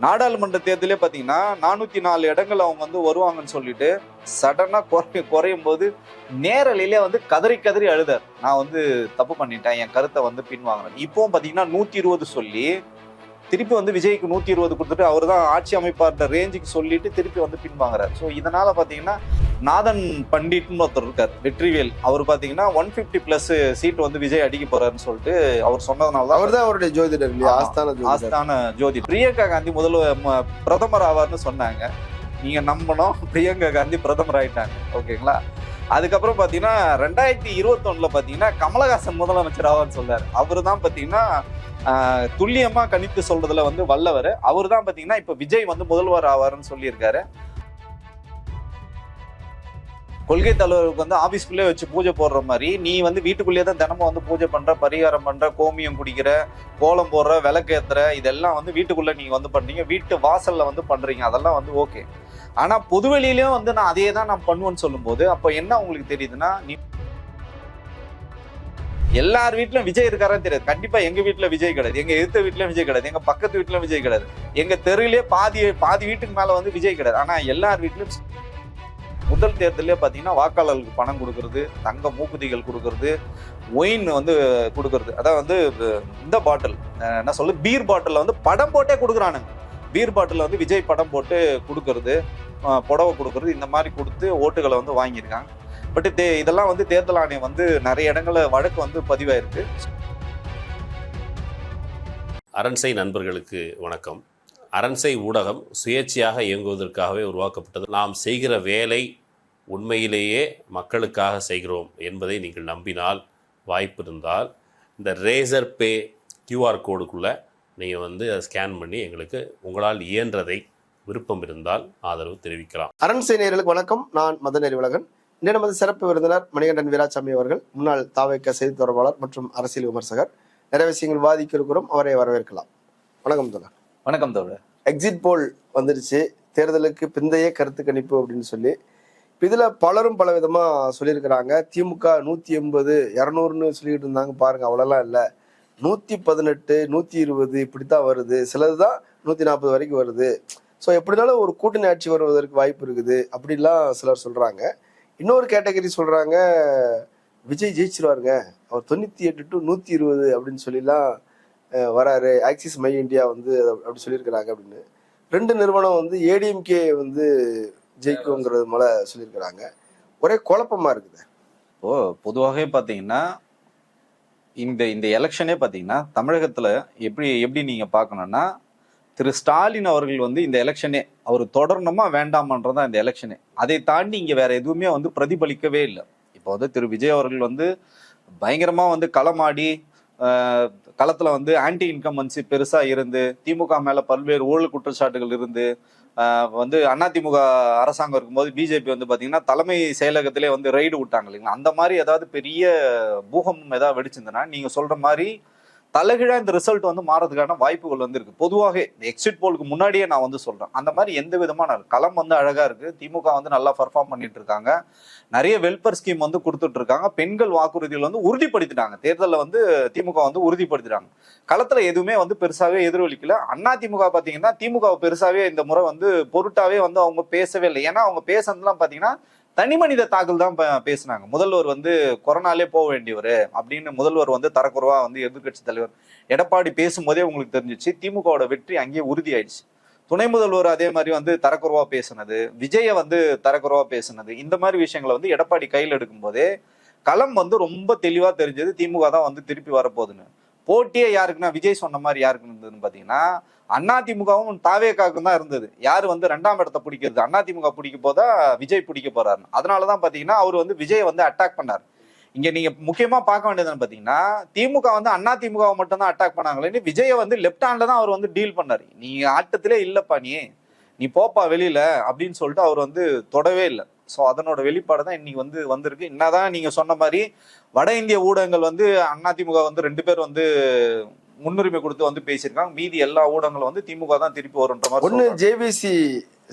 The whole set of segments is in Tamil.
நாடாளுமன்ற தேர்தலே பாத்தீங்கன்னா 404 இடங்கள் அவங்க வந்து வருவாங்கன்னு சொல்லிட்டு சடனா குறையும் போது நேரலையிலே வந்து கதறி கதறி அழுதார். நான் வந்து தப்பு பண்ணிட்டேன், என் கருத்தை வந்து பின்வாங்கினேன். இப்பவும் பாத்தீங்கன்னா 120 சொல்லி திருப்பி வந்து விஜய்க்கு 120 கொடுத்துட்டு அவர் தான் ஆட்சி அமைப்பார்ன்ற ரேஞ்சுக்கு சொல்லிட்டு திருப்பி வந்து பின்வாங்குறாரு. ஸோ இதனால பாத்தீங்கன்னா நாதன் பண்டிட்னு ஒருத்தர் இருக்கார், வெற்றிவேல். அவர் பாத்தீங்கன்னா 150+ சீட் வந்து விஜய் அடிக்க போறாருன்னு சொல்லிட்டு அவர் சொன்னதுனால அவர் தான் அவருடைய ஜோதிடர் இல்லையா, ஆஸ்தான ஜோதி. பிரியங்கா காந்தி பிரதமர் ஆவார்னு சொன்னாங்க. நீங்க நம்பணும், பிரியங்கா காந்தி பிரதமர் ஆயிட்டாங்க. ஓகேங்களா. அதுக்கப்புறம் பாத்தீங்கன்னா 2021 பாத்தீங்கன்னா கமலஹாசன் முதலமைச்சர் ஆவார்னு சொல்றாரு. அவரு தான் பாத்தீங்கன்னா துல்லியமா கணித்து சொல்றதுல வந்து வல்லவர். அவரு தான் பாத்தீங்கன்னா இப்ப விஜய் வந்து முதல்வர் ஆவார்னு சொல்லியிருக்காரு. கொள்கை தலைவருக்கு வந்து ஆபீஸ்க்குள்ளே வச்சு பூஜை போடுற மாதிரி நீ வந்து வீட்டுக்குள்ளேயே தான் தினமும் வந்து பூஜை பண்ற, பரிகாரம் பண்ற, கோமியம் குடிக்கிற, கோலம் போடுற, விளக்கேத்துற, இதெல்லாம் வந்து வீட்டுக்குள்ள நீங்க வந்து பண்றீங்க, வீட்டு வாசல்ல வந்து பண்றீங்க, அதெல்லாம் வந்து ஓகே. ஆனா பொதுவெளியிலயும் வந்து நான் அதே தான் நான் பண்ணுவேன்னு சொல்லும் போது அப்ப என்ன உங்களுக்கு தெரியுதுன்னா, நீ எல்லார் வீட்லயும் விஜய் இருக்காரான்னு தெரியாது. கண்டிப்பா எங்க வீட்டுல விஜய் கிடையாது, எங்க எதிர்த்த வீட்டுல விஜய் கிடையாது, எங்க பக்கத்து வீட்டுல விஜய் கிடையாது, எங்க தெருவிலே பாதி வீட்டுக்கு மேல வந்து விஜய் கிடையாது. ஆனா எல்லார் வீட்லயும் முதல் தேர்தலே பாத்தீங்கன்னா வாக்காளர்களுக்கு பணம் கொடுக்கறது, தங்க மூக்குதிகள் கொடுக்கறது, ஒயின் வந்து கொடுக்கறது. அதான் வந்து இந்த பாட்டில் என்ன சொல்லு, பீர் பாட்டில் வந்து படம் போட்டே கொடுக்குறானுங்க. பீர் பாட்டில் வந்து விஜய் படம் போட்டு கொடுக்கறது, புடவை கொடுக்கறது, இந்த மாதிரி கொடுத்து ஓட்டுகளை வந்து வாங்கியிருக்காங்க. பட் இதெல்லாம் வந்து தேர்தல் ஆணையம் வந்து நிறைய இடங்கள்ல வழக்கு வந்து பதிவாயிருக்கு. அரண்சை நண்பர்களுக்கு வணக்கம். அரண்சை ஊடகம் சுயேட்சையாக இயங்குவதற்காகவே உருவாக்கப்பட்டது. நாம் செய்கிற வேலை உண்மையிலேயே மக்களுக்காக செய்கிறோம் என்பதை நீங்கள் நம்பினால், வாய்ப்பு இருந்தால் இந்த ரேசர் பே QR கோடுக்குள்ளே நீங்கள் வந்து அதை ஸ்கேன் பண்ணி எங்களுக்கு உங்களால் இயன்றதை விருப்பம் இருந்தால் ஆதரவு தெரிவிக்கலாம். அரண்சை நேயர்களுக்கு வணக்கம். நான் மதன் அறிவழகன். இன்று நமது சிறப்பு விருந்தினர் மணிகண்டன் வீராசாமி அவர்கள், முன்னாள் தாவேக செய்தி தொடர்பாளர் மற்றும் அரசியல் விமர்சகர். நிறைய விஷயங்கள் வாதிக்க இருக்கிறோம், அவரை வரவேற்கலாம். வணக்கம் தோழர். வணக்கம் தோழர். எக்ஸிட் போல் வந்துருச்சு, தேர்தலுக்கு பிந்தைய கருத்து கணிப்பு அப்படின்னு சொல்லி. இதுல பலரும் பல விதமா சொல்லியிருக்கிறாங்க. திமுக 180 200ன்னு சொல்லிட்டு இருந்தாங்க, பாருங்க அவ்வளோலாம் இல்லை, 118 120 இப்படித்தான் வருது, சிலதுதான் 140 வரைக்கும் வருது. ஸோ எப்படினாலும் ஒரு கூட்டணி ஆட்சி வருவதற்கு வாய்ப்பு இருக்குது அப்படிலாம் சிலர் சொல்றாங்க. இன்னொரு கேட்டகரி சொல்றாங்க, விஜய் ஜெயிச்சிருவாருங்க, அவர் 98 to 120 அப்படின்னு சொல்லிலாம் வராரு, ஆக்சிஸ் மை இந்தியா வந்து அப்படி சொல்லியிருக்கிறாங்க அப்படின்னு. ரெண்டு நிறுவனம் வந்து ADMK வந்து ஜெயிக்குங்கிறது மேல சொல்லியிருக்கிறாங்க. ஒரே குழப்பமா இருக்குது. பொதுவாகவே பாத்தீங்கன்னா இந்த எலெக்ஷனே பாத்தீங்கன்னா தமிழகத்துல எப்படி நீங்க பாக்கணும்னா, திரு ஸ்டாலின் அவர்கள் வந்து இந்த எலெக்ஷனே அவர் தொடரணுமா வேண்டாமன்றதான் இந்த எலெக்ஷனே. அதை தாண்டி இங்க வேற எதுவுமே வந்து பிரதிபலிக்கவே இல்லை. இப்போ வந்து திரு விஜய் அவர்கள் வந்து பயங்கரமா வந்து களமாடி களத்துல வந்து ஆன்டி இன்கம்பன்சி பெருசா இருந்து, திமுக மேல பல்வேறு ஊழல் குற்றச்சாட்டுகள் இருந்து, வந்து அதிமுக அரசாங்கம் இருக்கும்போது பிஜேபி வந்து பாத்தீங்கன்னா தலைமை செயலகத்திலே வந்து ரெய்டு விட்டாங்க இல்லைங்களா. அந்த மாதிரி ஏதாவது பெரிய பூகம்பம் ஏதாவது வெடிச்சிருந்ததுன்னா நீங்க சொல்ற மாதிரி தலைகீழா இந்த ரிசல்ட் வந்து மாறதுக்கான வாய்ப்புகள் வந்து இருக்கு. பொதுவாக எக்ஸிட் போலுக்கு முன்னாடியே நான் வந்து சொல்றேன், அந்த மாதிரி எந்த விதமான களம் வந்து அழகா இருக்கு. திமுக வந்து நல்லா பர்ஃபார்ம் பண்ணிட்டு இருக்காங்க, நிறைய வெல்ஃபேர் ஸ்கீம் வந்து கொடுத்துட்டு இருக்காங்க, பெண்கள் வாக்குறுதிகள் வந்து உறுதிப்படுத்திட்டாங்க, தேர்தலில் வந்து திமுக வந்து உறுதிப்படுத்திட்டாங்க. களத்துல எதுவுமே வந்து பெருசாவே எதிரொலிக்கல. அதிமுக பாத்தீங்கன்னா திமுக பெருசாவே இந்த முறை வந்து பொருட்டாவே வந்து அவங்க பேசவே இல்லை. ஏன்னா அவங்க பேசுறதுலாம் பாத்தீங்கன்னா தனி மனித தாக்கல் தான் பேசினாங்க. முதல்வர் வந்து கொரோனாலே போக வேண்டியவர் அப்படின்னு முதல்வர் வந்து தரக்குறைவா வந்து எதிர்கட்சி தலைவர் எடப்பாடி பேசும்போதே உங்களுக்கு தெரிஞ்சிச்சு திமுகவோட வெற்றி அங்கேயே உறுதி ஆயிடுச்சு. துணை முதல்வர் அதே மாதிரி வந்து தரக்குறைவா பேசுனது, விஜய வந்து தரக்குறைவா பேசுனது, இந்த மாதிரி விஷயங்களை வந்து எடப்பாடி கையில் எடுக்கும் போதே களம் வந்து ரொம்ப தெளிவா தெரிஞ்சது திமுக தான் வந்து திருப்பி வரப்போகுதுன்னு. போட்டியே யாருக்குன்னா விஜய் சொன்ன மாதிரி யாருக்கு இருந்ததுன்னு பாத்தீங்கன்னா அதிமுகவும் தாவேகாவுக்கும் தான் இருந்தது. யாரு வந்து 2ஆம் இடத்தை பிடிக்கிறது, அதிமுக பிடிக்க போதா விஜய் பிடிக்க போறாரு. அதனாலதான் பாத்தீங்கன்னா அவர் வந்து விஜய் வந்து அட்டாக் பண்ணார். இங்க நீங்க முக்கியமா பார்க்க வேண்டியதுன்னு பாத்தீங்கன்னா திமுக வந்து அதிமுகவை மட்டும் தான் அட்டாக் பண்ணாங்களே, விஜய வந்து லெப்ட் ஹேண்ட்ல தான் அவர் வந்து டீல் பண்ணாரு. நீ ஆட்டத்திலே இல்லப்பா, நீ போப்பா வெளியில அப்படின்னு சொல்லிட்டு அவர் வந்து தொடவே இல்லை. ஸோ அதனோட வெளிப்பாடு தான் இன்னைக்கு வந்து வந்திருக்கு. என்னதான் நீங்க சொன்ன மாதிரி வட இந்திய ஊடகங்கள் வந்து அதிமுக வந்து 2 பேர் வந்து முன்னுரிமை கொடுத்து வந்து பேசியிருக்காங்க, மீதி எல்லா ஊடகங்களும் வந்து திமுக தான் திருப்பி வரும்ன்ற மாதிரி. ஒண்ணு JVC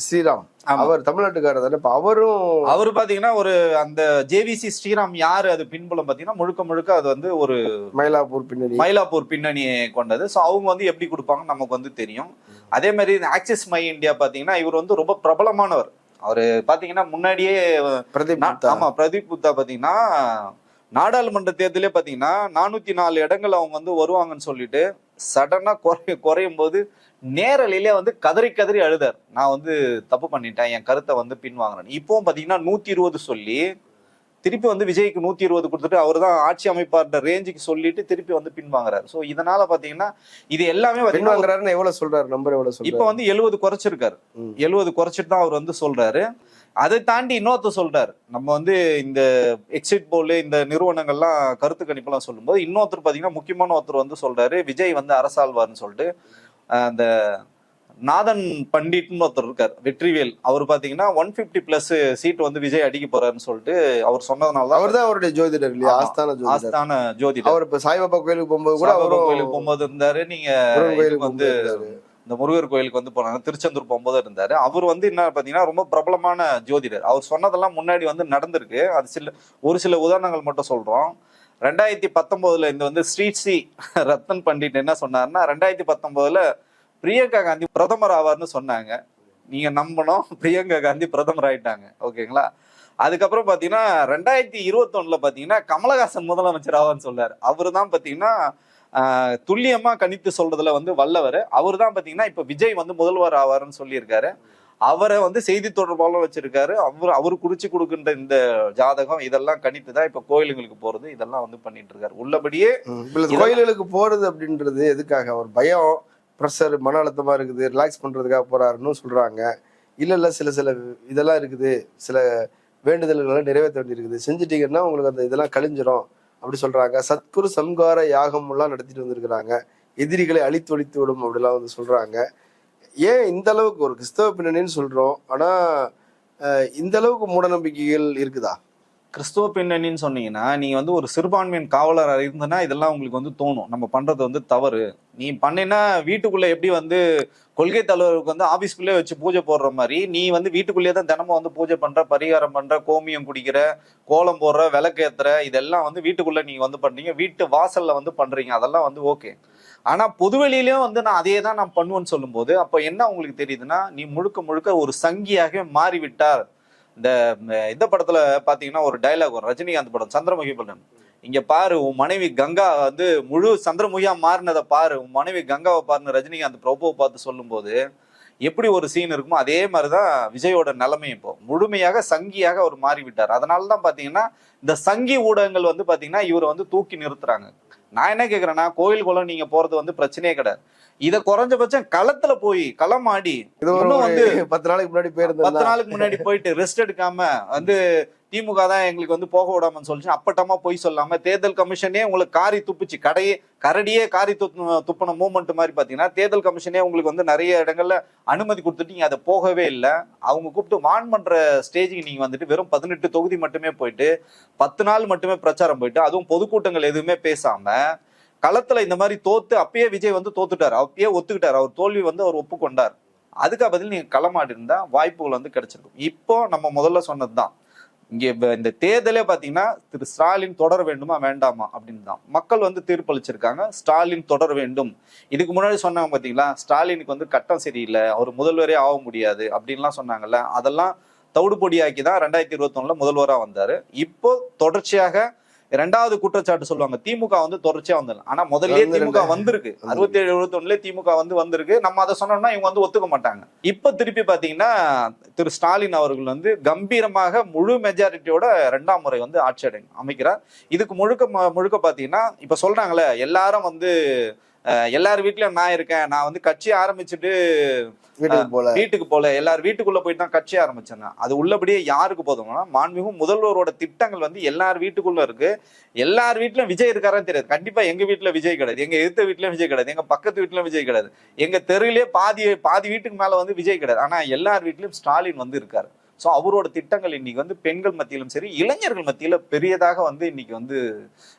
ஸ்ரீராம் ஆமா. அவர் தமிழ்நாட்டுக்காரர் தானே. இப்ப அவரும் அவரு பாத்தீங்கன்னா ஒரு அந்த ஜேவிசி ஸ்ரீராம் யாரு அது பின்புலம் பாத்தீங்கன்னா முழுக்க முழுக்க அது வந்து ஒரு மயிலாப்பூர் பின்னணி. மயிலாப்பூர் பின்னணியை கொண்டது. ஸோ அவங்க வந்து எப்படி கொடுப்பாங்க நமக்கு வந்து தெரியும். அதே மாதிரி ஆக்சிஸ் மை இந்தியா பாத்தீங்கன்னா இவர் வந்து ரொம்ப பிரபலமானவர். அவரு பாத்தீங்கன்னா முன்னாடியே பிரதீப் குப்தா. ஆமா பிரதீப் குப்தா பாத்தீங்கன்னா நாடாளுமன்ற தேர்தலே பாத்தீங்கன்னா 404 இடங்கள் அவங்க வந்து வருவாங்கன்னு சொல்லிட்டு சடனா குறையும் போது நேரலையிலே வந்து கதறி கதறி அழுதார். நான் வந்து தப்பு பண்ணிட்டேன், என் கருத்தை வந்து பின்வாங்குறேன். இப்பவும் பாத்தீங்கன்னா 120 சொல்லி திருப்பி வந்து விஜய்க்கு 120 கொடுத்துட்டு அவர் தான் ஆட்சி அமைப்பார்ன்ற ரேஞ்சுக்கு சொல்லிட்டு திருப்பி வந்து பின்வாங்குறாரு. ஸோ இதனால பாத்தீங்கன்னா இது எல்லாமே பின்வாங்குறாருன்னு எவ்வளவு சொல்றாரு, நம்பர் எவ்வளவு சொல்றாரு? இப்ப வந்து 70 குறைச்சிருக்காரு. 70 குறைச்சிட்டு தான் அவர் வந்து சொல்றாரு. அதை தாண்டி இன்னொருத்தர் சொல்றாரு, நம்ம வந்து இந்த எக்ஸிட் போல் இந்த நிறுவனங்கள்லாம் கருத்து கணிப்பெல்லாம் சொல்லும்போது இன்னொருத்தர் பாத்தீங்கன்னா முக்கியமான ஒருத்தர் வந்து சொல்றாரு விஜய் வந்து அரசாழ்வார்னு சொல்லிட்டு. அந்த நாதன் பண்டிட்னு ஒருத்தர் இருக்கார், வெற்றிவேல். அவர் பாத்தீங்கன்னா 150+ சீட் வந்து விஜய் அடிக்க போறாருன்னு சொல்லிட்டு அவர் சொன்னதுனால அவர் தான் அவருடைய ஜோதிடர் இல்லையா, ஆஸ்தான ஜோதிடர். அவர் இப்ப சாய்பாபா கோயிலுக்கு போகும்போது கூட கோயிலுக்கு போகும்போது இருந்தாரு. நீங்க வந்து இந்த முருகர் கோயிலுக்கு வந்து போனாங்க, திருச்செந்தூர் போகும்போது இருந்தாரு. அவர் வந்து என்ன பாத்தீங்கன்னா ரொம்ப பிரபலமான ஜோதிடர். அவர் சொன்னதெல்லாம் முன்னாடி வந்து நடந்திருக்கு. அது ஒரு சில உதாரணங்கள் மட்டும் சொல்றோம். 2019 இந்த வந்து ஸ்ரீ ரத்தன் பண்டிட் என்ன சொன்னாருன்னா 2019 பிரியங்கா காந்தி பிரதமர் ஆவார்னு சொன்னாங்க. நீங்க நம்பணும், பிரியங்கா காந்தி பிரதமர் ஆயிட்டாங்க. ஓகேங்களா. அதுக்கப்புறம் பாத்தீங்கன்னா 2021 பாத்தீங்கன்னா கமலஹாசன் முதலமைச்சர் ஆவார்னு சொன்னாரு. அவரு தான் பாத்தீங்கன்னா துல்லியமா கணித்து சொல்றதுல வந்து வல்லவர். அவரு தான் பாத்தீங்கன்னா இப்ப விஜய் வந்து முதல்வர் ஆவாருன்னு சொல்லியிருக்காரு. அவரை வந்து செய்தி தொடர்பாளர் வச்சிருக்காரு. அவரு குறிச்சு கொடுக்கின்ற இந்த ஜாதகம் இதெல்லாம் கணித்து தான் இப்ப கோயிலுங்களுக்கு போறது இதெல்லாம் வந்து பண்ணிட்டு இருக்காரு. உள்ளபடியே கோயில்களுக்கு போறது அப்படின்றது எதுக்காக? ஒரு பயம், ப்ரெஷர், மன அழுத்தமா இருக்குது, ரிலாக்ஸ் பண்றதுக்காக போறாருன்னு சொல்றாங்க. இல்ல சில இதெல்லாம் இருக்குது, சில வேண்டுதல்களை நிறைவேற்ற வேண்டி இருக்குது, செஞ்சுட்டீங்கன்னா உங்களுக்கு அந்த இதெல்லாம் கழிஞ்சிரும் அப்படி சொல்றாங்க. சத்குரு சம்கார யாகம் எல்லாம் நடத்திட்டு வந்திருக்கிறாங்க. எதிரிகளை அழித்து விடும் அப்படிலாம் வந்து சொல்றாங்க. ஏன் இந்த அளவுக்கு ஒரு கிறிஸ்தவ பின்னணின்னு சொல்றோம், ஆனா இந்த அளவுக்கு மூட நம்பிக்கைகள் இருக்குதா? கிறிஸ்துவ பின்னணின்னு சொன்னீங்கன்னா நீங்க வந்து ஒரு சிறுபான்மையின் காவலர் இருந்தனா இதெல்லாம் உங்களுக்கு வந்து தோணும், நம்ம பண்றது வந்து தவறு. நீ பண்ணினா வீட்டுக்குள்ள எப்படி வந்து கொள்கை தலைவருக்கு வந்து ஆபீஸ்க்குள்ளே வச்சு பூஜை போடுற மாதிரி நீ வந்து வீட்டுக்குள்ளேயே தான் தினமும் வந்து பூஜை பண்ற, பரிகாரம் பண்ற, கோமியம் குடிக்கிற, கோலம் போடுற, விளக்கேத்துற, இதெல்லாம் வந்து வீட்டுக்குள்ள நீங்க வந்து பண்றீங்க, வீட்டு வாசல்ல வந்து பண்றீங்க, அதெல்லாம் வந்து ஓகே. ஆனா பொதுவெளியிலயும் வந்து நான் அதே தான் நான் பண்ணுவேன்னு சொல்லும் போது அப்ப என்ன உங்களுக்கு தெரியுதுன்னா நீ முழுக்க முழுக்க ஒரு சங்கியாக மாறிவிட்டார். இந்த படத்துல பாத்தீங்கன்னா ஒரு டைலாக் வரும், ரஜினிகாந்த் படம் சந்திரமுகி படம். இங்க பாரு உன் மனைவி கங்கா வந்து முழு சந்திரமுகியா மாறினதை பாரு, உன் மனைவி கங்காவை பாருன்னு ரஜினிகாந்த் பிரபுவை பார்த்து சொல்லும் போது எப்படி ஒரு சீன் இருக்குமோ அதே மாதிரிதான் விஜயோட நிலைமை. இப்போ முழுமையாக சங்கியாக அவர் மாறிவிட்டார். அதனாலதான் பாத்தீங்கன்னா இந்த சங்கி ஊடகங்கள் வந்து பாத்தீங்கன்னா இவரை வந்து தூக்கி நிறுத்துறாங்க. நான் என்ன கேக்குறேன்னா கோயில் குளம் நீங்க போறது வந்து பிரச்சனையே கிடையாது. இத குறைஞ்சபட்சம் களத்துல போய் களம் ஆடி வந்து 10 நாளைக்கு முன்னாடி 10 நாளுக்கு முன்னாடி போயிட்டு ரெஸ்ட் எடுக்காம வந்து திமுக தான் எங்களுக்கு வந்து போக விடாமன்னு சொல்லிச்சு அப்பட்டமா போய் சொல்லாம தேர்தல் கமிஷனே உங்களுக்கு காரி துப்புச்சு, கரடியே காரி துப்புன மூவ்மெண்ட் மாதிரி பாத்தீங்கன்னா தேர்தல் கமிஷனே உங்களுக்கு வந்து நிறைய இடங்கள்ல அனுமதி கொடுத்துட்டீங்க, அதை போகவே இல்லை. அவங்க கூப்பிட்டு வான் பண்ற ஸ்டேஜுக்கு நீங்க வந்துட்டு வெறும் 18 தொகுதி மட்டுமே போயிட்டு 10 நாள் மட்டுமே பிரச்சாரம் போயிட்டு அதுவும் பொதுக்கூட்டங்கள் எதுவுமே பேசாம களத்துல இந்த மாதிரி தோத்து அப்பயே விஜய் வந்து தோத்துட்டாரு, அப்பயே ஒத்துக்கிட்டாரு, அவர் தோல்வி வந்து அவர் ஒப்புக்கொண்டார். அதுக்கு பதில் நீங்க களமாடி இருந்தா வாய்ப்புகள் வந்து கிடைச்சிருக்கும். இப்போ நம்ம முதல்ல சொன்னதுதான் இங்க இந்த தேர்தலே பாத்தீங்கன்னா திரு ஸ்டாலின் தொடர வேண்டுமா வேண்டாமா அப்படின்னு தான் மக்கள் வந்து தீர்ப்பளிச்சிருக்காங்க. ஸ்டாலின் தொடர வேண்டும். இதுக்கு முன்னாடி சொன்னாங்க பாத்தீங்களா ஸ்டாலினுக்கு வந்து கட்டம் சரியில்லை, அவர் முதல்வரே ஆக முடியாது அப்படின்லாம் சொன்னாங்கல்ல, அதெல்லாம் தவிடுபொடியாக்கி தான் 2021 முதல்வரா வந்தாரு. இப்போ தொடர்ச்சியாக 2வது குற்றச்சாட்டு சொல்லுவாங்க திமுக வந்து தொடர்ச்சியா வந்தது. ஆனா முதல்லயே திமுக வந்திருக்கு, 67, 71 திமுக வந்திருக்கு. நம்ம அதை சொன்னோம்னா இவங்க வந்து ஒத்துக்க மாட்டாங்க. இப்ப திருப்பி பாத்தீங்கன்னா திரு ஸ்டாலின் அவர்கள் வந்து கம்பீரமாக முழு மெஜாரிட்டியோட 2ஆம் முறை வந்து ஆட்சி அமைக்கிறார். இதுக்கு முழுக்க பாத்தீங்கன்னா இப்ப சொல்றாங்களே எல்லாரும் வந்து எல்லார் வீட்லயும் நான் இருக்கேன், நான் வந்து கட்சி ஆரம்பிச்சுட்டு வீட்டுக்கு போல எல்லாரும் வீட்டுக்குள்ள போயிட்டு தான் கட்சி ஆரம்பிச்சேன். அது உள்ளபடியே யாருக்கு போதும்னா மாண்புமிகு முதல்வரோட திட்டங்கள் வந்து எல்லார் வீட்டுக்குள்ள இருக்கு. எல்லார் வீட்லயும் விஜய் இருக்காரான்னு தெரியாது. கண்டிப்பா எங்க வீட்டுல விஜய் கிடையாது, எங்க எதிர்த்த வீட்லயும் விஜய் கிடையாது, எங்க பக்கத்து வீட்லயும் விஜய் கிடையாது, எங்க தெருவிலேயே பாதி வீட்டுக்கு மேல வந்து விஜய் கிடையாது. ஆனா எல்லார் வீட்லயும் ஸ்டாலின் வந்து இருக்காரு. ஸோ அவரோட திட்டங்கள் இன்னைக்கு வந்து பெண்கள் மத்தியிலும் சரி இளைஞர்கள் மத்தியில பெரியதாக வந்து இன்னைக்கு வந்து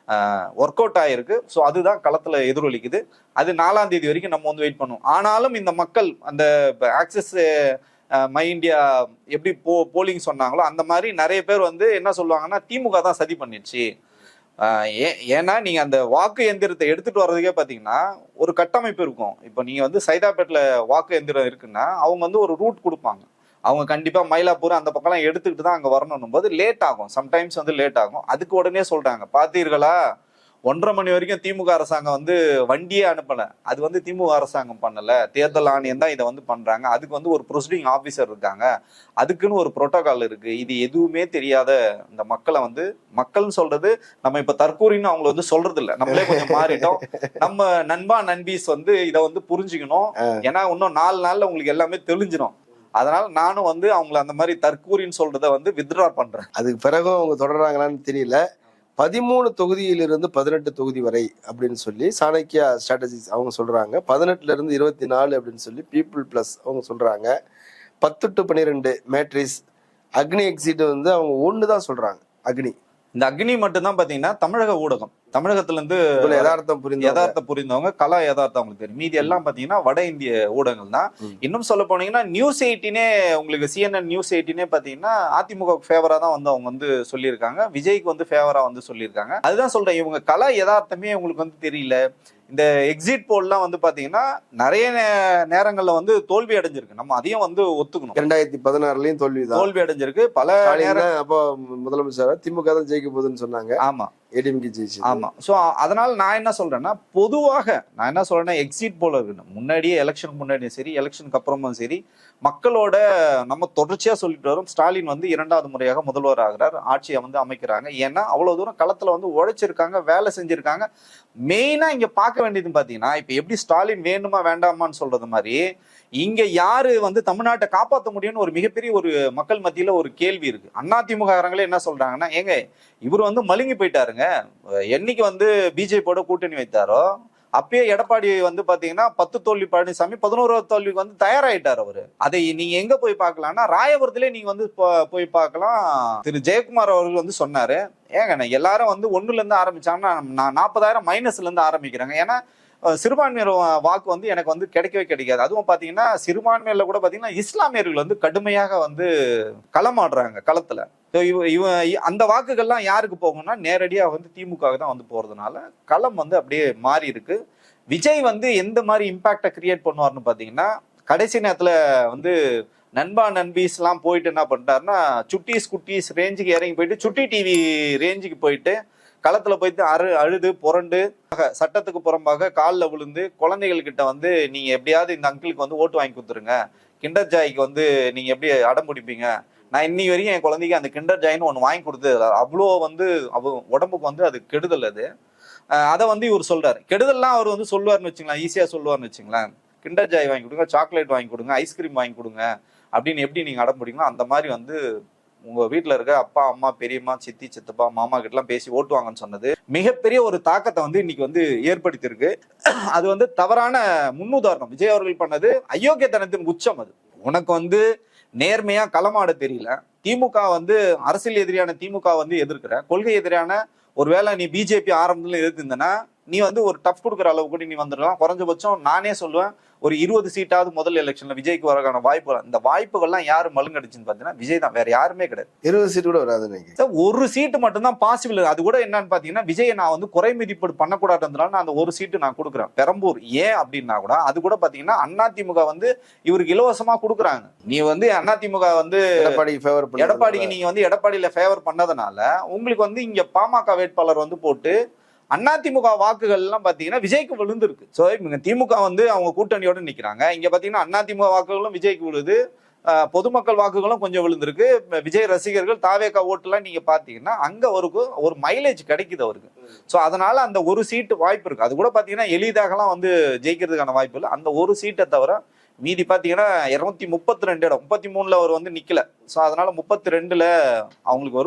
ஒர்க் அவுட் ஆயிருக்கு. ஸோ அதுதான் களத்துல எதிரொலிக்குது. அது 4ஆம் தேதி வரைக்கும் நம்ம வந்து வெயிட் பண்ணுவோம். ஆனாலும் இந்த மக்கள் அந்த ஆக்சஸ் மை இந்தியா எப்படி போலிங் சொன்னாங்களோ அந்த மாதிரி நிறைய பேர் வந்து என்ன சொல்லுவாங்கன்னா திமுக தான் சதி பண்ணிடுச்சு. ஏன்னா நீங்க அந்த வாக்கு எந்திரத்தை எடுத்துட்டு வர்றதுக்கே பாத்தீங்கன்னா ஒரு கட்டமைப்பு இருக்கும். இப்போ நீங்க வந்து சைதாப்பேட்ல வாக்கு எந்திரம் இருக்குன்னா அவங்க வந்து ஒரு ரூட் கொடுப்பாங்க. அவங்க கண்டிப்பா மயிலாப்பூர் அந்த பக்கம்லாம் எடுத்துக்கிட்டு தான் அங்க வரணும் போது லேட் ஆகும், சம்டைம்ஸ் வந்து லேட் ஆகும். அதுக்கு உடனே சொல்றாங்க, பாத்தீர்களா 1:30 மணி வரைக்கும் திமுக அரசாங்கம் வந்து வண்டியே அனுப்பல. அது வந்து திமுக அரசாங்கம் பண்ணல, தேர்தல் ஆணையம் தான் இதை வந்து பண்றாங்க. அதுக்கு வந்து ஒரு ப்ரொசீடிங் ஆபீசர் இருக்காங்க, அதுக்குன்னு ஒரு புரோட்டோகால் இருக்கு. இது எதுவுமே தெரியாத இந்த மக்களை வந்து, மக்கள்னு சொல்றது நம்ம இப்ப தற்கூரின்னு அவங்களை வந்து சொல்றது இல்ல, நம்மளே கொஞ்சம் மாறிட்டோம். நம்ம நண்பா நண்பீஸ் வந்து இதை வந்து புரிஞ்சுக்கணும். ஏன்னா இன்னும் 4 நாள்ல உங்களுக்கு எல்லாமே தெளிஞ்சிடும். அதனால நானும் வந்து அவங்களை அந்த மாதிரி தற்கூரின்னு சொல்றதை வந்து வித்ட்ரா பண்றேன். அதுக்கு பிறகும் அவங்க தொடர்றாங்களான்னு தெரியல. 13 தொகுதியிலிருந்து 18 தொகுதி வரை அப்படின்னு சொல்லி சாணக்கியா ஸ்ட்ராட்டஜிஸ் அவங்க சொல்றாங்க. 18ல இருந்து 24 அப்படின்னு சொல்லி பீப்புள் பிளஸ் அவங்க சொல்றாங்க. 10 to 12 மேட்ரிஸ். அக்னி எக்ஸிட் வந்து அவங்க ஒண்ணுதான் சொல்றாங்க. அக்னி, இந்த அக்னி மட்டும்தான் பாத்தீங்கன்னா தமிழக ஊடகம், தமிழகத்துல இருந்து யதார்த்தம் புரிந்தவங்க, கலா யதார்த்தம் அவங்களுக்கு தெரியும். மீதி எல்லாம் பாத்தீங்கன்னா வட இந்திய ஊடகங்கள் தான். இன்னும் சொல்ல போனீங்கன்னா நியூஸ் 18 உங்களுக்கு CNN நியூஸ் 18 பாத்தீங்கன்னா அதிமுக ஃபேவரா தான் வந்து அவங்க வந்து சொல்லியிருக்காங்க, விஜய்க்கு வந்து ஃபேவரா வந்து சொல்லியிருக்காங்க. அதுதான் சொல்றேன், இவங்க கலா யதார்த்தமே உங்களுக்கு வந்து தெரியல. இந்த எக்ஸிட் போல்லாம் வந்து பாத்தீங்கன்னா நிறைய நேரங்கள்ல வந்து தோல்வி அடைஞ்சிருக்கு. நம்ம அதையும் வந்து ஒத்துக்கணும். 2016லயும் தோல்வி அடைஞ்சிருக்கு. பல நேரம் அப்போ முதலமைச்சர் திமுக தான் ஜெயிக்க போகுதுன்னு சொன்னாங்க. ஆமா, ஏடிஎம்கே ஜெயிச்சு. ஆமா. சோ அதனால நான் என்ன சொல்றேன்னா, பொதுவாக நான் என்ன சொல்றேன்னா, எக்ஸிட் போல இருக்கு. முன்னாடியே எலெக்ஷனுக்கு முன்னாடியும் சரி, எலெக்ஷனுக்கு அப்புறமும் சரி, மக்களோட நம்ம தொடர்ச்சியா சொல்லிட்டு வரோம், ஸ்டாலின் வந்து 2வது முறையாக முதல்வர் ஆகிறார், ஆட்சியை வந்து அமைக்கிறாங்க. ஏன்னா அவ்வளவு தூரம் களத்துல வந்து உழைச்சிருக்காங்க, வேலை செஞ்சிருக்காங்க. மெயினா இங்க பார்க்க வேண்டியது பாத்தீங்கன்னா, இப்ப எப்படி ஸ்டாலின் வேணுமா வேண்டாமான்னு சொல்றது மாதிரி, இங்க யாரு வந்து தமிழ்நாட்டை காப்பாற்ற முடியும்னு ஒரு மிகப்பெரிய ஒரு மக்கள் மத்தியில ஒரு கேள்வி இருக்கு. அதிமுக காரங்களே என்ன சொல்றாங்கன்னா, ஏங்க இவர் வந்து மழுங்கி போயிட்டாருங்க, என்னைக்கு வந்து பிஜேபியோட கூட்டணி வைத்தாரோ அப்பயே எடப்பாடி வந்து பாத்தீங்கன்னா 10 தோல்வி, பழனிசாமி 11வது தோல்விக்கு வந்து தயாராயிட்டார் அவரு. அதை நீங்க எங்க போய் பார்க்கலாம்னா ராயபுரத்திலே நீங்க வந்து போய் பார்க்கலாம். திரு ஜெயக்குமார் அவர்கள் வந்து சொன்னாரு, ஏங்க எல்லாரும் வந்து 1ல இருந்து ஆரம்பிச்சாங்கன்னா நான் 40,000 மைனஸ்ல இருந்து ஆரம்பிக்கிறாங்க. ஏன்னா சிறுபான்மையர் வாக்கு வந்து எனக்கு வந்து கிடைக்கவே கிடைக்காது. அதுவும் பாத்தீங்கன்னா சிறுபான்மையில கூட பாத்தீங்கன்னா இஸ்லாமியர்கள் வந்து கடுமையாக வந்து களமாடுறாங்க களத்துல. அந்த வாக்குகள்லாம் யாருக்கு போகும்னா நேரடியா வந்து திமுக தான் வந்து போறதுனால களம் வந்து அப்படியே மாறி இருக்கு. விஜய் வந்து எந்த மாதிரி இம்பாக்டை கிரியேட் பண்ணுவார்னு பாத்தீங்கன்னா, கடைசி நேரத்துல வந்து நண்பா நண்பீஸ் எல்லாம் போயிட்டு என்ன பண்ணிட்டாருன்னா, சுட்டீஸ் குட்டீஸ் ரேஞ்சுக்கு இறங்கி போயிட்டு சுட்டி டிவி ரேஞ்சுக்கு போயிட்டு களத்துல போயிட்டு அழுது புரண்டு சட்டத்துக்கு புறம்பாக காலில் விழுந்து குழந்தைகள் கிட்ட வந்து நீங்க எப்படியாவது இந்த அங்கிளுக்கு வந்து ஓட்டு வாங்கி கொடுத்துருங்க, கிண்டர் ஜாய்க்கு வந்து நீங்க எப்படி அடம் பிடிப்பீங்க, நான் இன்னி வரைக்கும் என் குழந்தைக்கு அந்த கிண்டர் ஜாயின்னு ஒன்று வாங்கி கொடுத்து அவ்வளோ வந்து உடம்புக்கு வந்து அது கெடுதல். அது அதை வந்து இவர் சொல்றாரு. கெடுதல்லாம் அவர் வந்து சொல்லுவார்னு வச்சுங்களேன், ஈஸியா சொல்லுவார்னு வச்சுங்களேன். கிண்டர் ஜாய் வாங்கி கொடுங்க, சாக்லேட் வாங்கி கொடுங்க, ஐஸ்கிரீம் வாங்கி கொடுங்க அப்படின்னு எப்படி நீங்க அடம் பிடிங்களோ அந்த மாதிரி வந்து உங்க வீட்டுல இருக்க அப்பா அம்மா பெரியம்மா சித்தி சித்தப்பா மாமா கிட்ட எல்லாம் பேசி ஓட்டுவாங்கன்னு சொன்னது மிகப்பெரிய ஒரு தாக்கத்தை வந்து இன்னைக்கு வந்து ஏற்படுத்தியிருக்கு. அது வந்து தவறான முன்னுதாரணம். விஜய் அவர்கள் பண்ணது அயோக்கியத்தனத்தின் உச்சம். அது உனக்கு வந்து நேர்மையா களமாட தெரியல. திமுக வந்து அரசியல் எதிரியான திமுக வந்து எதிர்க்கிற, கொள்கை எதிரான ஒருவேளை நீ பிஜேபி ஆரம்பத்துல எதிர்த்திருந்தனா நீ வந்து ஒரு டஃப் கொடுக்குற அளவு கூட நீ வந்துடலாம். குறைஞ்சபட்சம் நானே சொல்லுவேன் ஒரு 20 சீட்டாவது முதல் எலெக்ஷன்ல விஜய்க்கு வரக்கான வாய்ப்புகள். இந்த வாய்ப்புகள்லாம் யாரு மழுங்கடிச்சுன்னு பாத்தீங்கன்னா விஜய் தான், வேற யாருமே கிடையாது. 20 சீட்டு கூட வராது. ஒரு சீட்டு மட்டும் தான் பாசிபிள். அது கூட என்னன்னு பாத்தீங்கன்னா, விஜய் நான் வந்து குறை மதிப்பீடு பண்ணக்கூடாதுன்றதுனால நான் அந்த ஒரு சீட்டு நான் கொடுக்குறேன் பெரம்பூர். ஏன் அப்படின்னா கூட அது கூட பாத்தீங்கன்னா அதிமுக வந்து இவருக்கு இலவசமா கொடுக்குறாங்க. நீ வந்து அதிமுக வந்து எடப்பாடிக்கு நீங்க வந்து எடப்பாடியில ஃபேவர் பண்ணதுனால உங்களுக்கு வந்து இங்க பாமக வேட்பாளர் வந்து போட்டு அதிமுக வாக்குகள் எல்லாம் பாத்தீங்கன்னா விஜய்க்கு விழுந்திருக்கு. சோ இவங்க திமுக வந்து அவங்க கூட்டணியோட நிக்கிறாங்க. இங்க பாத்தீங்கன்னா அதிமுக வாக்குகளும் விஜய்க்கு விழுது, பொதுமக்கள் வாக்குகளும் கொஞ்சம் விழுந்திருக்கு. விஜய் ரசிகர்கள் தாவேக்கா ஓட்டுலாம் நீங்க பாத்தீங்கன்னா அங்க ஒரு மைலேஜ் கிடைக்குது அவருக்கு. சோ அதனால அந்த ஒரு சீட்டு வாய்ப்பு இருக்கு. அது கூட பாத்தீங்கன்னா எளிதாகலாம் வந்து ஜெயிக்கிறதுக்கான வாய்ப்பு இல்லை. அந்த ஒரு சீட்டை தவிர மீதி பாத்தீங்கன்னா 232 இடம், 33ல அவர் வந்து நிக்கல. சோ அதனால 32ல அவங்களுக்கு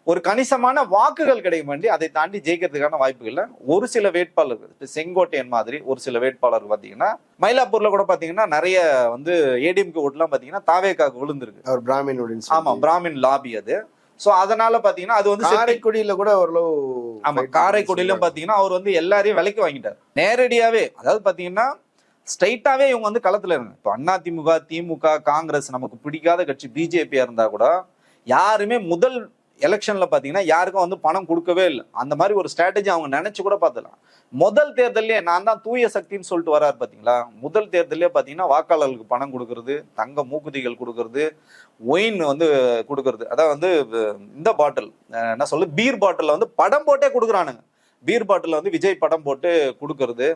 ஒரு கணிசமான வாக்குகள் கிடைக்க வேண்டி அதை தாண்டி ஜெயிக்கிறதுக்கான வாய்ப்புகள் இல்லை. ஒரு சில வேட்பாளர்கள் செங்கோட்டையன் மாதிரி ஒரு சில வேட்பாளர்கள் பாத்தீங்கன்னா மயிலாப்பூர்ல கூட பாத்தீங்கன்னா நிறைய வந்து ஏடிஎம்கே ஓட்டுலாம் பாத்தீங்கன்னா தாவேக்காக்கு விழுந்திருக்கு. அவர் பிராமின், ஆமா பிராமின் லாபி அது. சோ அதனால பாத்தீங்கன்னா அது வந்து காரைக்குடியில கூட ஓரளவு, ஆமா காரைக்குடியிலும் பாத்தீங்கன்னா அவர் வந்து எல்லாரையும் விலைக்கு வாங்கிட்டார் நேரடியாவே. அதாவது பாத்தீங்கன்னா ஸ்ட்ரைட்டாவே இவங்க வந்து களத்துல இருங்க. இப்போ அதிமுக, திமுக, காங்கிரஸ் நமக்கு பிடிக்காத கட்சி பிஜேபியா இருந்தா கூட யாருமே முதல் எலெக்ஷன்ல பாத்தீங்கன்னா யாருக்கும் வந்து பணம் கொடுக்கவே இல்லை. அந்த மாதிரி ஒரு ஸ்ட்ராட்டஜி அவங்க நினைச்சு கூட பார்த்துலாம். முதல் தேர்தலே நான் தான் தூய சக்தின்னு சொல்லிட்டு வராரு பாத்தீங்களா. முதல் தேர்தலே பாத்தீங்கன்னா வாக்காளர்களுக்கு பணம் கொடுக்கறது, தங்க மூக்குதிகள் கொடுக்கறது, ஒயின் வந்து கொடுக்கறது. அதான் வந்து இந்த பாட்டில் என்ன சொல்லு பீர் பாட்டில் வந்து படம் போட்டே கொடுக்குறானுங்க. பீர் பாட்டில் வந்து விஜய் படம் போட்டு கொடுக்கறது,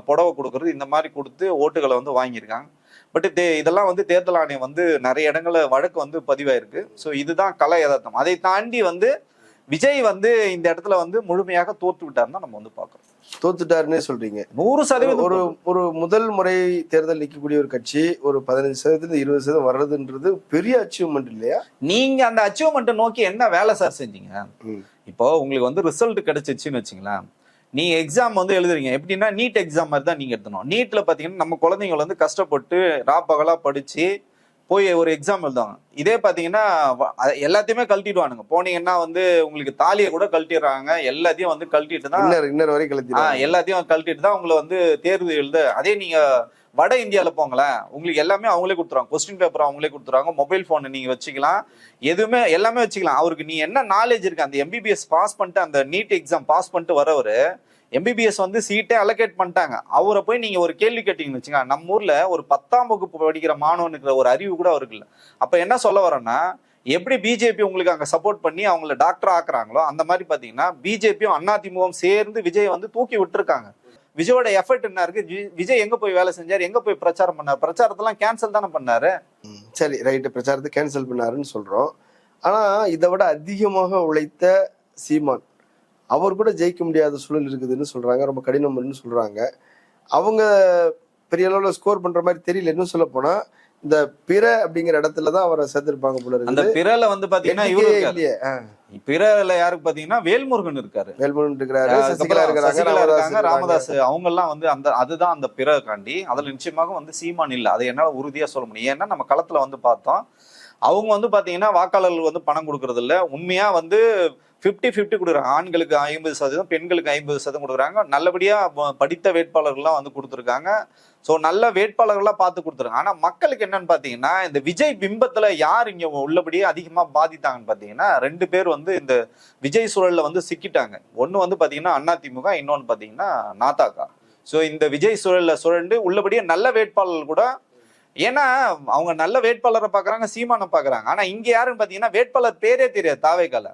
புடவை கொடுக்கறது, இந்த மாதிரி கொடுத்து ஓட்டுகளை வந்து வாங்கியிருக்காங்க. பட் இதெல்லாம் வந்து தேர்தல் ஆணையம் வந்து நிறைய இடங்கள்ல வழக்கு வந்து பதிவாயிருக்கு. ஸோ இதுதான் கலை யதார்த்தம். அதை தாண்டி வந்து விஜய் வந்து இந்த இடத்துல வந்து முழுமையாக தோத்து விட்டாருன்னு நம்ம வந்து பார்க்கறோம். தோத்துட்டாருன்னே சொல்றீங்க? 100% ஒரு முதல் முறை தேர்தல் நிற்கக்கூடிய ஒரு கட்சி ஒரு 15% 20% வர்றதுன்றது பெரிய அச்சீவ்மெண்ட் இல்லையா? நீங்க அந்த அச்சீவ்மெண்ட்டை நோக்கி என்ன வேலை சார் செஞ்சீங்க? இப்போ உங்களுக்கு வந்து ரிசல்ட் கிடைச்சிச்சுன்னு வச்சுங்களேன், நீங்க எக்ஸாம் வந்து எழுதுறீங்க. எப்படின்னா நீட் எக்ஸாம் மாதிரி தான் நீங்க எடுத்தணும். நீட்ல பாத்தீங்கன்னா நம்ம குழந்தைங்க வந்து கஷ்டப்பட்டு ராப்பகலா படிச்சு போய் ஒரு எக்ஸாம் எழுதுவாங்க. இதே பாத்தீங்கன்னா எல்லாத்தையுமே கழட்டிடுவானுங்க. போனீங்கன்னா வந்து உங்களுக்கு தாலியை கூட கழட்டிடுறாங்க. எல்லாத்தையும் வந்து கழட்டிட்டு தான் இன்னொரு வரை எல்லாத்தையும் கழட்டிட்டு தான் உங்களை வந்து தேர்வு எழுத. அதே நீங்க வட இந்தியாவில போங்களேன், உங்களுக்கு எல்லாமே அவங்களே கொடுத்துருவாங்க. கொஸ்டின் பேப்பர் அவங்களே கொடுத்துருவாங்க. மொபைல் போன் நீங்க வச்சுக்கலாம், எதுவுமே எல்லாமே வச்சுக்கலாம். அவருக்கு நீ என்ன நாலேஜ் இருக்கு, அந்த எம்பிபிஎஸ் பாஸ் பண்ணிட்டு அந்த நீட் எக்ஸாம் பாஸ் பண்ணிட்டு வரவரு எம்பிபிஎஸ் வந்து சீட்டே அலோகேட் பண்ணிட்டாங்க. அவரை போய் நீங்க ஒரு கேள்வி கேட்டீங்கன்னு வச்சுங்க, நம்ம ஊர்ல ஒரு 10ஆம் வகுப்பு படிக்கிற மாணவனுக்கு ஒரு அறிவு கூட அவருக்கு இல்லை. அப்ப என்ன சொல்ல வரேன்னா, எப்படி பிஜேபி உங்களுக்கு அங்க சப்போர்ட் பண்ணி அவங்கள டாக்டர் ஆக்குறாங்களோ அந்த மாதிரி பாத்தீங்கன்னா பிஜேபியும் அதிமுகவும் சேர்ந்து விஜய் வந்து தூக்கி விட்டுருக்காங்க. விஜயோட எஃபர்ட் என்ன இருக்கு? விஜய் எங்க போய் வேலை செஞ்சாரு, எங்க போய் பிரச்சாரம் பண்ணாரு? பிரச்சாரத்தெல்லாம் கேன்சல் தானே பண்ணாரு. சரி, ரைட்டு, பிரச்சாரத்தை கேன்சல் பண்ணாருன்னு சொல்றோம். ஆனா இதை விட அதிகமாக உழைத்த சீமான் அவர் கூட ஜெயிக்க முடியாத சூழல் இருக்குதுன்னு சொல்றாங்க. ரொம்ப கடினம்னு சொல்றாங்க. அவங்க பெரிய அளவுல ஸ்கோர் பண்ற மாதிரி தெரியல. இன்னும் சொல்ல போனா இந்த பிற அப்படிங்கிற இடத்துலதான் அவரை சேர்த்திருப்பாங்க போல இருக்கு. அந்த பிறல வந்து பாத்தீங்கன்னா இவரு இல்லையே. பிறல யாருக்கு பாத்தீங்கன்னா வேல்முருகன் இருக்காரு, வேல்முருகன் இருக்காரு, சசிகலா இருக்காங்க, ராமதாஸ், அவங்க எல்லாம் வந்து அந்த அதுதான் அந்த பிற காண்டி. அதுல நிச்சயமாக வந்து சீமான் இல்ல. அதை என்னால உறுதியா சொல்ல முடியும். ஏன்னா நம்ம களத்துல வந்து பார்த்தோம், அவங்க வந்து பாத்தீங்கன்னா வாக்காளர்கள் வந்து பணம் கொடுக்கறது இல்ல. உண்மையா வந்து 50-50 கொடுக்குறாங்க. ஆண்களுக்கு 50%, பெண்களுக்கு 50% கொடுக்குறாங்க. நல்லபடியா படித்த வேட்பாளர்கள்லாம் வந்து கொடுத்துருக்காங்க. ஸோ நல்ல வேட்பாளர்கள்லாம் பார்த்து கொடுத்துருக்காங்க. ஆனா மக்களுக்கு என்னன்னு பாத்தீங்கன்னா, இந்த விஜய் பிம்பத்துல யார் இங்க உள்ளபடியே அதிகமா பாதித்தாங்கன்னு பாத்தீங்கன்னா 2 பேர் வந்து இந்த விஜய் சூழல்ல வந்து சிக்கிட்டாங்க. ஒண்ணு வந்து பாத்தீங்கன்னா அதிமுக, இன்னொன்னு பாத்தீங்கன்னா நாதாகா. ஸோ இந்த விஜய் சூழல்ல சுழண்டு உள்ளபடியே நல்ல வேட்பாளர்கள் கூட, ஏன்னா அவங்க நல்ல வேட்பாளரை பாக்குறாங்க, சீமானை பாக்குறாங்க. ஆனா இங்க யாருன்னு பாத்தீங்கன்னா வேட்பாளர் பேரே தெரியாது. தாவேகால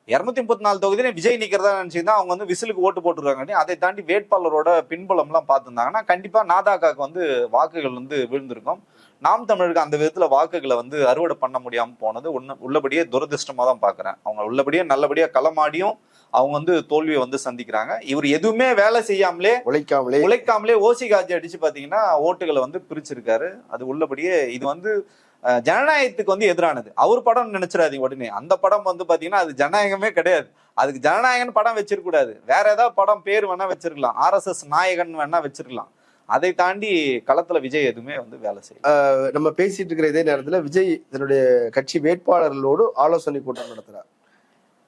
234 தொகுதியில விஜய் நிக்கிறதா நினைச்சுதான் அவங்க வந்து விசிலுக்கு ஓட்டு போட்டுருக்காங்க. அதை தாண்டி வேட்பாளரோட பின்புலம் எல்லாம் பார்த்துருந்தாங்கன்னா கண்டிப்பா நாதாகாக்கு வந்து வாக்குகள் வந்து விழுந்திருக்கும். நாம் தமிழருக்கு அந்த விதத்துல வாக்குகளை வந்து அறுவடை பண்ண முடியாம போனது உள்ளபடியே துரதிருஷ்டமா தான் பாக்குறேன். அவங்க உள்ளபடியே நல்லபடியா களமாடியும் அவங்க வந்து தோல்வியை வந்து சந்திக்கிறாங்க. இவர் எதுவுமே வேலை செய்யாமலே உழைக்காமலே ஓசி காட்சி அடிச்சு பாத்தீங்கன்னா ஓட்டுகளை வந்து பிரிச்சிருக்காரு. அது உள்ளபடியே இது வந்து ஜனநாயகத்துக்கு வந்து எதிரானது. அவர் படம் நினைச்சிடாதீங்க உடனே. அந்த படம் வந்து பாத்தீங்கன்னா அது ஜனநாயகமே கிடையாது. அதுக்கு ஜனநாயகன் படம் வச்சிருக்க கூடாது. வேற ஏதாவது படம் பேர் வேணா வச்சிருக்கலாம், RSS நாயகன் வேணா வச்சிருக்கலாம். அதை தாண்டி களத்துல விஜய் எதுவுமே வந்து வேலை செய்யும். நம்ம பேசிட்டு இருக்கிற இதே நேரத்துல விஜய் தன்னுடைய கட்சி வேட்பாளர்களோடு ஆலோசனை கூட்டம் நடத்துறார்.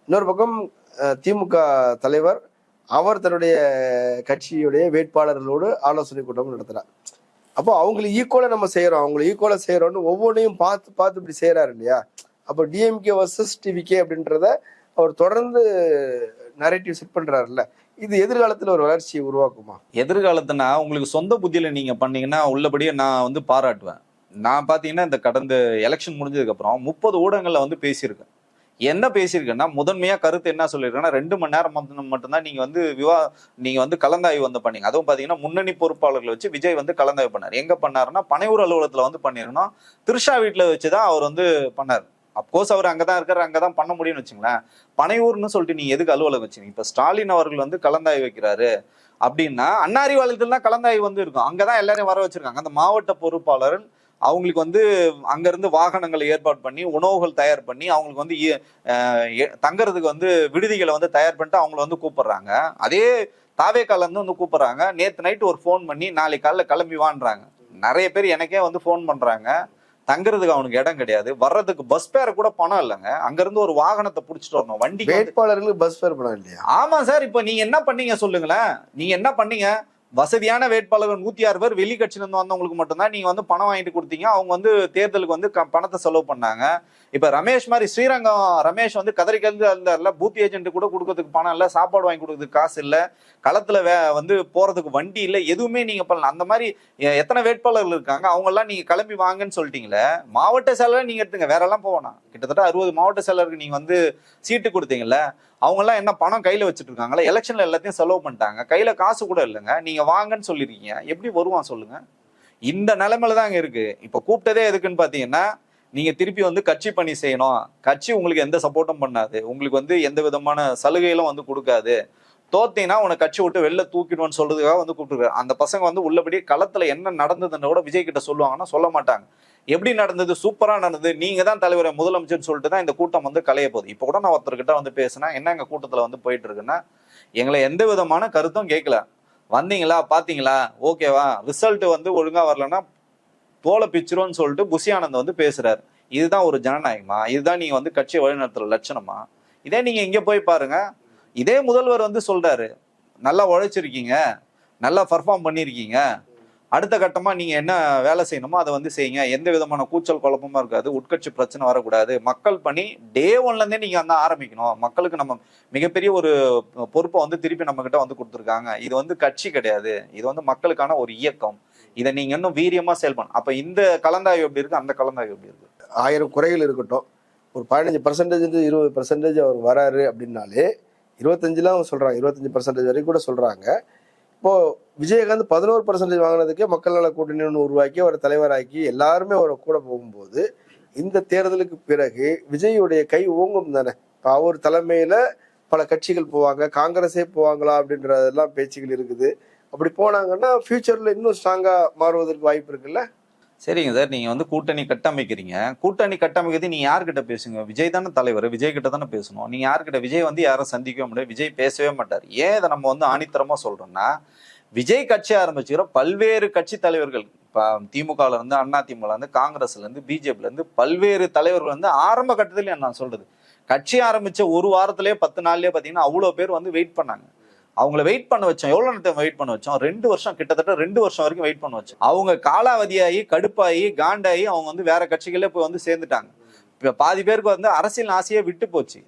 இன்னொரு பக்கம் திமுக தலைவர் அவர் தன்னுடைய கட்சியுடைய வேட்பாளர்களோடு ஆலோசனை கூட்டம் நடத்துறார். அப்போ அவங்களுக்கு ஈக்குவலா நம்ம செய்யறோம், அவங்களுக்கு ஈக்குவலா செய்யறோம்னு ஒவ்வொன்றையும் பார்த்து இப்படி செய்யறாரு இல்லையா? அப்போ டிஎம்கே வர்சஸ் டிவிகே அப்படின்றத அவர் தொடர்ந்து நரேட்டிவ் செட் பண்றாருல்ல. இது எதிர்காலத்துல ஒரு வளர்ச்சியை உருவாக்குமா? எதிர்காலத்துனா உங்களுக்கு சொந்த புத்தியில நீங்க பண்ணீங்கன்னா உள்ளபடியே நான் வந்து பாராட்டுவேன். நான் பாத்தீங்கன்னா இந்த கடந்த எலெக்ஷன் முடிஞ்சதுக்கு அப்புறம் 30 ஊடகங்கள்ல வந்து பேசியிருக்கேன். என்ன பேசியிருக்கேன்னா முதன்மையா கருத்து என்ன சொல்லியிருக்கேன்னா 2 மணி நேரம் மட்டும்தான் நீங்க வந்து நீங்க வந்து கலந்தாய்வு வந்து பண்ணீங்க. அதுவும் பாத்தீங்கன்னா முன்னணி பொறுப்பாளர்களை வச்சு விஜய் வந்து கலந்தாய்வு பண்ணார். எங்க பண்ணாருன்னா பனையூர் அலுவலகத்துல வந்து பண்ணிருக்கணும். திருஷா வீட்டுல வச்சுதான் அவர் வந்து பண்ணார். அப்கோர்ஸ் அவர் அங்கதான் இருக்காரு, அங்கதான் பண்ண முடியும்னு வச்சுங்களேன். பனையூர்னு சொல்லிட்டு நீங்க எதுக்கு அலுவலகம் வச்சீங்க? இப்ப ஸ்டாலின் அவர்கள் வந்து கலந்தாய்வு வைக்கிறாரு அப்படின்னா அன்னாரிவாளையத்துல தான் கலந்தாய்வு வந்து இருக்கும். அங்கதான் எல்லாரையும் வர வச்சிருக்காங்க. அந்த மாவட்ட பொறுப்பாளர் அவங்களுக்கு வந்து அங்கிருந்து வாகனங்களை ஏற்பாடு பண்ணி உணவுகள் தயார் பண்ணி அவங்களுக்கு வந்து தங்கறதுக்கு வந்து விடுதிகளை வந்து தயார் பண்ணிட்டு அவங்கள வந்து கூப்பிடுறாங்க. அதே தாவேக்கால இருந்து வந்து கூப்பிடுறாங்க. நேத்து நைட்டு ஒரு ஃபோன் பண்ணி நாளைக்கு காலைல கிளம்பி வான்றாங்க. நிறைய பேர் எனக்கே வந்து ஃபோன் பண்றாங்க. தங்குறதுக்கு அவனுக்கு இடம் கிடையாது, வர்றதுக்கு பஸ் பேர கூட பணம் இல்லைங்க. அங்க இருந்து ஒரு வாகனத்தை புடிச்சிட்டு வரணும். வண்டி வேட்பாளர்களுக்கு பஸ் பேர் பணம் இல்லையா? ஆமா சார். இப்ப நீங்க என்ன பண்ணீங்க சொல்லுங்களேன். நீங்க என்ன பண்ணீங்க? வசதியான வேட்பாளர்கள் 106 பேர் வெளி கட்சியில இருந்து வந்தவங்களுக்கு மட்டும்தான் நீங்க வந்து பணம் வாங்கிட்டு கொடுத்தீங்க. அவங்க வந்து தேர்தலுக்கு வந்து பணத்தை செலவு பண்ணாங்க. இப்ப ரமேஷ் மாதிரி ஸ்ரீரங்கம் ரமேஷ் வந்து கதறி இருந்தார்ல, பூத் ஏஜென்ட் கூட கொடுக்கறதுக்கு பணம் இல்ல, சாப்பாடு வாங்கி கொடுக்கறதுக்கு காசு இல்ல, களத்துல வந்து போறதுக்கு வண்டி இல்ல, எதுவுமே நீங்க பண்ணல. அந்த மாதிரி எத்தனை வேட்பாளர்கள் இருக்காங்க, அவங்க எல்லாம் நீங்க கிளம்பி வாங்கன்னு சொல்லிட்டீங்களே. மாவட்ட செயலர் நீங்க எடுத்துங்க, வேற எல்லாம் போவேனா. கிட்டத்தட்ட 60 மாவட்ட செயலருக்கு நீங்க வந்து சீட்டு கொடுத்தீங்கல்ல, அவங்க எல்லாம் என்ன பணம் கையில வச்சுட்டு இருக்காங்களா? எலெக்ஷன்ல எல்லாத்தையும் செலவு பண்ணிட்டாங்க, கையில காசு கூட இல்லைங்க. நீங்க வாங்கன்னு சொல்லிருக்கீங்க, எப்படி வருவான் சொல்லுங்க? இந்த நிலைமையில தான் இருக்கு. இப்ப கூப்பிட்டதே எதுக்குன்னு பாத்தீங்கன்னா, நீங்க திருப்பி வந்து கட்சி பணி செய்யணும், கட்சி உங்களுக்கு எந்த சப்போர்ட்டும் பண்ணாது, உங்களுக்கு வந்து எந்த விதமான சலுகைகளும் வந்து கொடுக்காது, தோத்தீங்கன்னா உன கட்சி விட்டு வெளில தூக்கிடுவோன்னு சொல்றதுக்காக வந்து கூப்பிட்டுருக்காரு. அந்த பசங்க வந்து உள்ளபடி களத்துல என்ன நடந்ததுன்னு கூட விஜய் கிட்ட சொல்லுவாங்கன்னா சொல்ல மாட்டாங்க. எப்படி நடந்தது, சூப்பரா நடந்தது, நீங்க தான் தலைவர் முதலமைச்சர்னு சொல்லிட்டு தான் இந்த கூட்டம் வந்து கலைய போகுது. இப்ப கூட நான் ஒருத்தர்கிட்ட வந்து பேசினேன், என்ன எங்க கூட்டத்துல வந்து போயிட்டு இருக்குன்னா, எங்களை எந்த விதமான கருத்தும் கேட்கல, வந்தீங்களா பாத்தீங்களா ஓகேவா, ரிசல்ட் வந்து ஒழுங்கா வரலன்னா தோலை பிச்சிரும்னு சொல்லிட்டு புஷி ஆனந்த் வந்து பேசுறாரு. இதுதான் ஒரு ஜனநாயகமா? இதுதான் நீங்க வந்து கட்சியை வழிநடத்துற லட்சணமா? இதே நீங்க இங்க போய் பாருங்க, இதே முதல்வர் வந்து சொல்றாரு, நல்லா உழைச்சிருக்கீங்க, நல்லா பர்ஃபார்ம் பண்ணிருக்கீங்க, அடுத்த கட்டமா நீங்க என்ன வேலை செய்யணுமோ அதை வந்து செய்யுங்க, எந்த விதமான கூச்சல் குழப்பமா இருக்காது, உட்கட்சி பிரச்சனை வரக்கூடாது, மக்கள் பணி டே ஒன்ல இருந்தே நீங்க வந்து ஆரம்பிக்கணும், மக்களுக்கு நம்ம மிகப்பெரிய ஒரு பொறுப்பை வந்து திருப்பி நம்ம கிட்ட வந்து கொடுத்துருக்காங்க, இது வந்து கட்சி கிடையாது, இது வந்து மக்களுக்கான ஒரு இயக்கம், இதை நீங்க இன்னும் வீரியமா செயல்படணும். அப்ப இந்த கலந்தாய்வு எப்படி இருக்கு, அந்த கலந்தாய்வு எப்படி இருக்கு? 1000 குறைகள் இருக்கட்டும், ஒரு 15% 20% அவர் வராரு அப்படின்னாலே 25லாம் சொல்றாங்க, 25% வரைக்கும் கூட சொல்றாங்க. இப்போ விஜயகாந்த் 11% வாங்கினதுக்கே மக்கள் நல கூட்டணி ஒன்று உருவாக்கி அவர் தலைவராக்கி எல்லாருமே அவரை கூட போகும்போது இந்த தேர்தலுக்கு பிறகு விஜயுடைய கை ஓங்கும் தானே. இப்போ அவர் தலைமையில பல கட்சிகள் போவாங்க, காங்கிரஸே போவாங்களா அப்படின்றதெல்லாம் பேச்சுகள் இருக்குது. அப்படி போனாங்கன்னா ஃபியூச்சர்ல இன்னும் ஸ்ட்ராங்கா மாறுவதற்கு வாய்ப்பு இருக்குல்ல. சரிங்க சார், நீங்க வந்து கூட்டணி கட்டமைக்கிறீங்க, கூட்டணி கட்டமைக்கிறது நீங்க யார்கிட்ட பேசுங்க? விஜய் தானே தலைவர், விஜய் கிட்ட தானே பேசணும். நீங்க யார்கிட்ட? விஜய் வந்து யாரும் சந்திக்கவே முடியாது, விஜய் பேசவே மாட்டார். ஏன் இதை நம்ம வந்து ஆணித்தரமா சொல்றோம்னா, விஜய் கட்சி ஆரம்பிச்சுக்கிற பல்வேறு கட்சி தலைவர்கள், திமுகல இருந்து, அண்ணா திமுகல இருந்து, காங்கிரஸ்ல இருந்து, பிஜேபில இருந்து பல்வேறு தலைவர்கள் வந்து ஆரம்ப கட்டத்துல நான் சொல்றது, கட்சி ஆரம்பிச்ச ஒரு வாரத்திலேயே 10 நாள்லயே பாத்தீங்கன்னா அவ்வளவு பேர் வந்து வெயிட் பண்ணாங்க. அவங்கள வெயிட் பண்ண வச்சோம். எவ்வளவு நேரம் வெயிட் பண்ண வச்சோம்? 2 வருஷம், கிட்டத்தட்ட 2 வருஷம் வரைக்கும் வெயிட் பண்ண வச்சோம். அவங்க காலாவதியாகி கடுப்பாகி காண்டாகி அவங்க வந்து வேற கட்சிகளே போய் வந்து சேர்ந்துட்டாங்க. இப்ப பாதி பேருக்கு வந்து அரசியல் ஆசையே விட்டு போச்சு.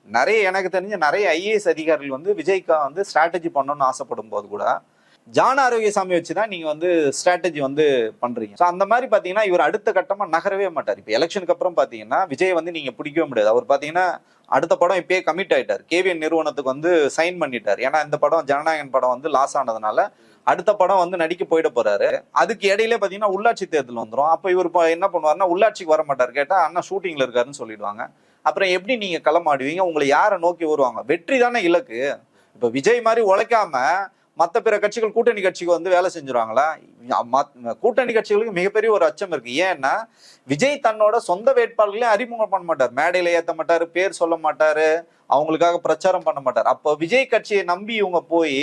எனக்கு தெரிஞ்ச நிறைய IAS அதிகாரிகள் வந்து விஜய்க்கா வந்து ஸ்ட்ராட்டஜி பண்ணணும்னு ஆசைப்படும் போது கூட ஜான ஆரோக்கியசாமி வச்சுதான் நீங்க வந்து ஸ்ட்ராட்டஜி வந்து பண்றீங்க. ஸோ அந்த மாதிரி பாத்தீங்கன்னா இவர் அடுத்த கட்டமா நகரவே மாட்டார். இப்ப எலெக்ஷனுக்கு அப்புறம் பாத்தீங்கன்னா விஜய் வந்து நீங்க பிடிக்கவே முடியாது. அவர் பாத்தீங்கன்னா அடுத்த படம் இப்பயே கமிட் ஆயிட்டார், KVN நிறுவனத்துக்கு வந்து சைன் பண்ணிட்டார். ஏன்னா இந்த படம் ஜனநாயகன் படம் வந்து லாஸ் ஆனதுனால அடுத்த படம் வந்து நடிக்க போயிட போறாரு. அதுக்கு இடையிலே பாத்தீங்கன்னா உள்ளாட்சி தேர்தல் வந்துடும். அப்ப இவர் என்ன பண்ணுவாருன்னா உள்ளாட்சிக்கு வர மாட்டார். கேட்டா அண்ணா ஷூட்டிங்ல இருக்காருன்னு சொல்லிடுவாங்க. அப்புறம் எப்படி நீங்க களமாடுவீங்க? உங்களை யாரை நோக்கி வருவாங்க? வெற்றி தானே இலக்கு. இப்ப விஜய் மாதிரி உழைக்காம மற்ற பிற கட்சிகள் கூட்டணி கட்சிக்கு வந்து வேலை செஞ்சிருவாங்களா? கூட்டணி கட்சிகளுக்கு மிகப்பெரிய ஒரு அச்சம் இருக்கு. ஏன்னா விஜய் தன்னோட சொந்த வேட்பாளர்களையும் அறிமுகம் பண்ண மாட்டார், மேடையில ஏத்த மாட்டாரு, பேர் சொல்ல மாட்டாரு, அவங்களுக்காக பிரச்சாரம் பண்ண மாட்டார். அப்போ விஜய் கட்சியை நம்பி இவங்க போய்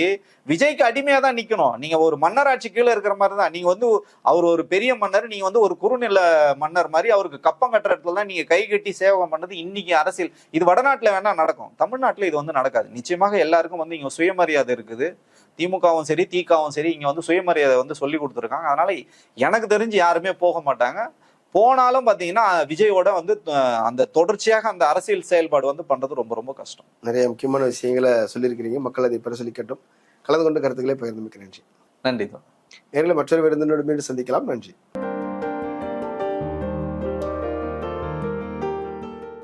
விஜய்க்கு அடிமையா தான் நிக்கணும். நீங்க ஒரு மன்னராட்சி கீழே இருக்கிற மாதிரி தான். நீங்க வந்து அவர் ஒரு பெரிய மன்னர், நீங்க வந்து ஒரு குறுநில மன்னர் மாதிரி அவருக்கு கப்பம் கட்டுற இடத்துல தான் நீங்க கை கட்டி சேவகம் பண்ணது இன்னைக்கு அரசியல். இது வடநாட்டுல வேணா நடக்கும், தமிழ்நாட்டுல இது வந்து நடக்காது. நிச்சயமாக எல்லாருக்கும் வந்து இங்க சுயமரியாதை இருக்குது. திமுகவும் சரி திகாவும் சரி இங்க வந்து சுயமரியாதை வந்து சொல்லி கொடுத்துருக்காங்க. அதனால எனக்கு தெரிஞ்சு யாருமே போக மாட்டாங்க. போனாலும் பாத்தீங்கன்னா விஜயோட வந்து அந்த தொடர்ச்சியாக அந்த அரசியல் செயல்பாடு வந்து பண்றது ரொம்ப ரொம்ப கஷ்டம். நிறைய முக்கியமான விஷயங்களை சொல்லியிருக்கிறீங்க, மக்கள் அதை பரிசீலிக்கட்டும். கலந்து கொண்டு கருத்துக்களை பகிர்ந்து மிக்க நன்றி. நன்றி. நேரில் மற்றொரு விருந்தினோடு மீண்டும் சந்திக்கலாம். நன்றி.